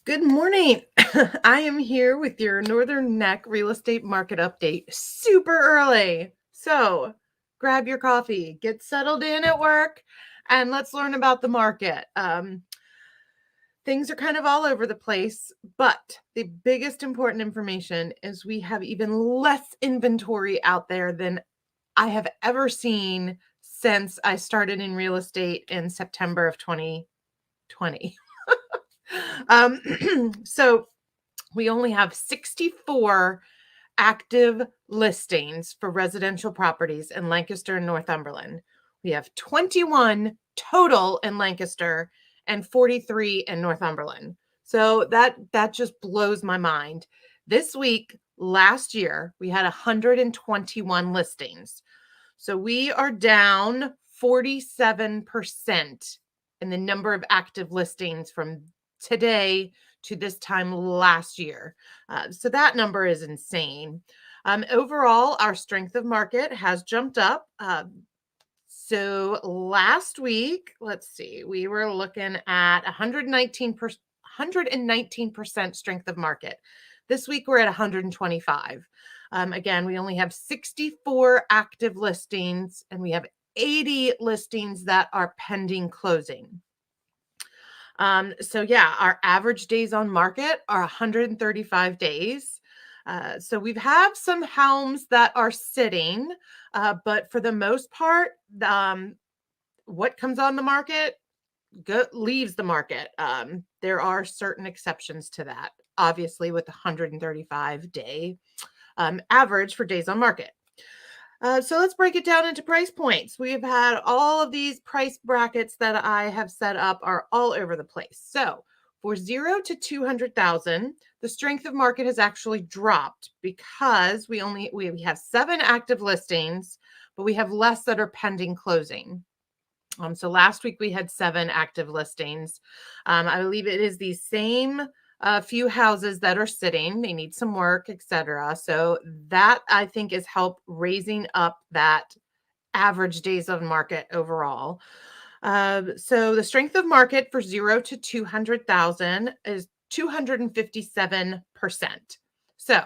Good morning. I am here with your Northern Neck real estate market update super early. So grab your coffee, get settled in at work, and let's learn about the market. Things are kind of all over the place, but the biggest important information is we have even less inventory out there than I have ever seen since I started in real estate in September of 2020. Um, so we only have 64 active listings for residential properties in Lancaster and Northumberland. We have 21 total in Lancaster and 43 in Northumberland. So that just blows my mind. This week, last year, we had 121 listings. So we are down 47% in the number of active listings from today to this time last year. So that number is insane. Overall, our strength of market has jumped up. So last week, let's see, we were looking at 119% strength of market. This week, we're at 125. Again, we only have 64 active listings and we have 80 listings that are pending closing. So yeah, our average days on market are 135 days. So we've had some homes that are sitting, but for the most part, what comes on the market leaves the market. There are certain exceptions to that, obviously, with the 135-day average for days on market. So let's break it down into price points. We have had all of these price brackets that I have set up are all over the place. So for 0 to 200,000, the strength of market has actually dropped because we have 7 active listings, but we have less that are pending closing. So last week we had 7 active listings. I believe it is the same few houses that are sitting. They need some work, etc. So that I think is help raising up that average days on market overall. So the strength of market for 0 to 200,000 is 257%. So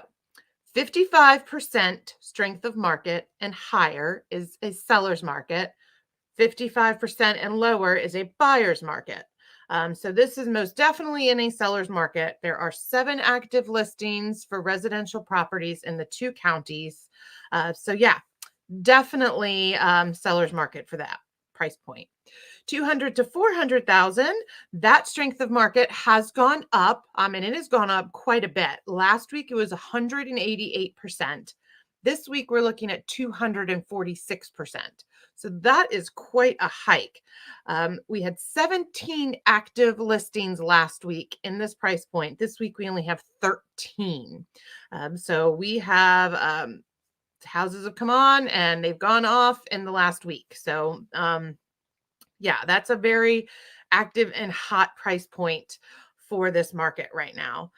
55% strength of market and higher is a seller's market. 55% and lower is a buyer's market. So this is most definitely in a seller's market. There are 7 active listings for residential properties in the 2 counties. So yeah, definitely seller's market for that price point. 200 to 400,000, that strength of market has gone up. And it has gone up quite a bit. Last week it was 188%. This week we're looking at 246%. So that is quite a hike. We had 17 active listings last week in this price point. This week we only have 13. So we have houses have come on and they've gone off in the last week. So yeah, that's a very active and hot price point for this market right now.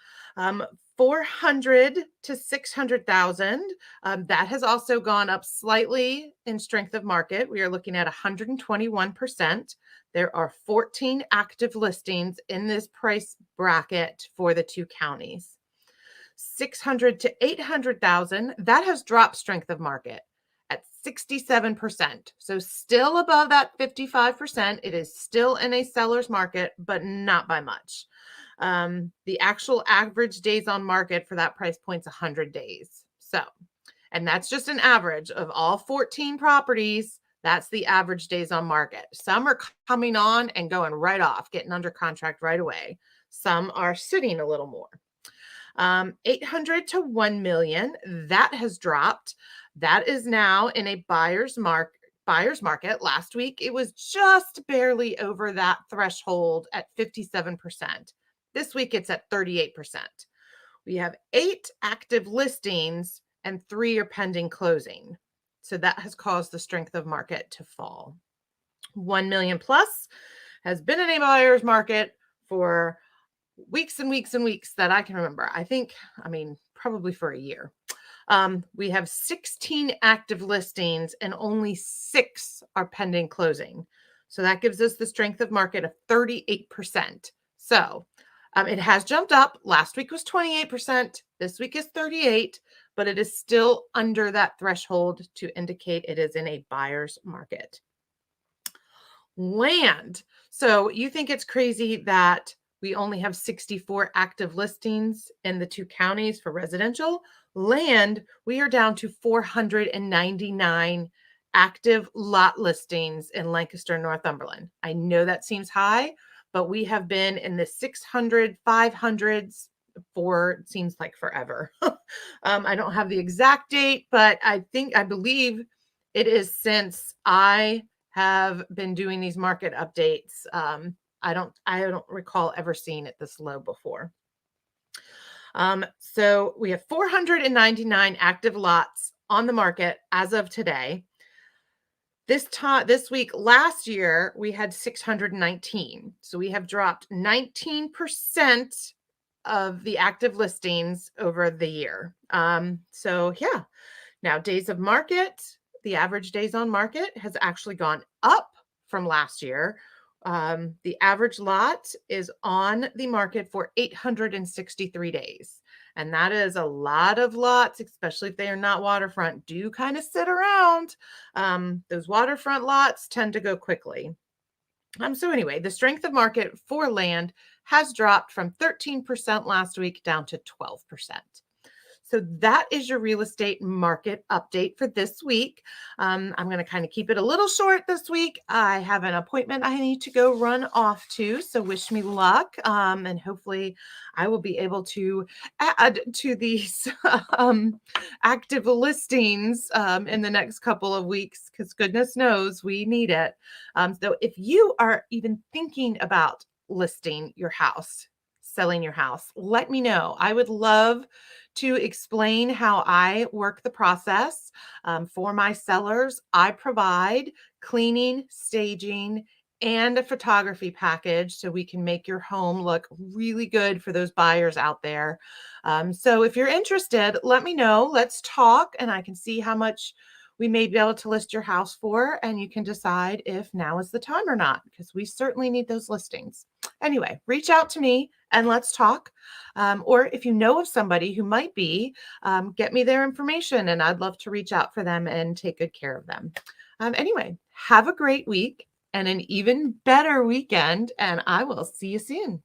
400 to 600,000. That has also gone up slightly in strength of market. We are looking at 121%. There are 14 active listings in this price bracket for the 2 counties. 600 to 800,000. That has dropped strength of market at 67%. So still above that 55%. It is still in a seller's market, but not by much. The actual average days on market for that price point is 100 days. So, and that's just an average of all 14 properties. That's the average days on market. Some are coming on and going right off, getting under contract right away. Some are sitting a little more. 800 to 1 million, that has dropped. That is now in a buyer's market. Last week, it was just barely over that threshold at 57%. This week, it's at 38%. We have 8 active listings and 3 are pending closing. So that has caused the strength of market to fall. 1 million plus has been in a buyer's market for weeks and weeks and weeks that I can remember. Probably for a year. We have 16 active listings and only 6 are pending closing. So that gives us the strength of market of 38%. So It has jumped up. Last week was 28%. This week is 38, but it is still under that threshold to indicate it is in a buyer's market. Land. So you think it's crazy that we only have 64 active listings in the 2 counties for residential? Land, we are down to 499 active lot listings in Lancaster and Northumberland. I know that seems high, but we have been in the 600, 500s for it seems like forever. I don't have the exact date, but I believe it is since I have been doing these market updates. I don't recall ever seeing it this low before. So we have 499 active lots on the market as of today. This week last year we had 619. So we have dropped 19% of the active listings over the year. So yeah. Now days of market, the average days on market has actually gone up from last year. The average lot is on the market for 863 days. And that is a lot of lots, especially if they are not waterfront, do kind of sit around. Those waterfront lots tend to go quickly. So anyway, the strength of market for land has dropped from 13% last week down to 12%. So that is your real estate market update for this week. I'm going to kind of keep it a little short this week. I have an appointment I need to go run off to, so wish me luck. And hopefully I will be able to add to these active listings in the next couple of weeks, because goodness knows we need it. So if you are even thinking about listing your house, selling your house, let me know. I would love to explain how I work the process. For my sellers, I provide cleaning, staging, and a photography package so we can make your home look really good for those buyers out there. So if you're interested, let me know. Let's talk, and I can see how much we may be able to list your house for, and you can decide if now is the time or not, because we certainly need those listings. Anyway, reach out to me and let's talk. Or if you know of somebody who might be, get me their information, and I'd love to reach out for them and take good care of them. Anyway, have a great week and an even better weekend, and I will see you soon.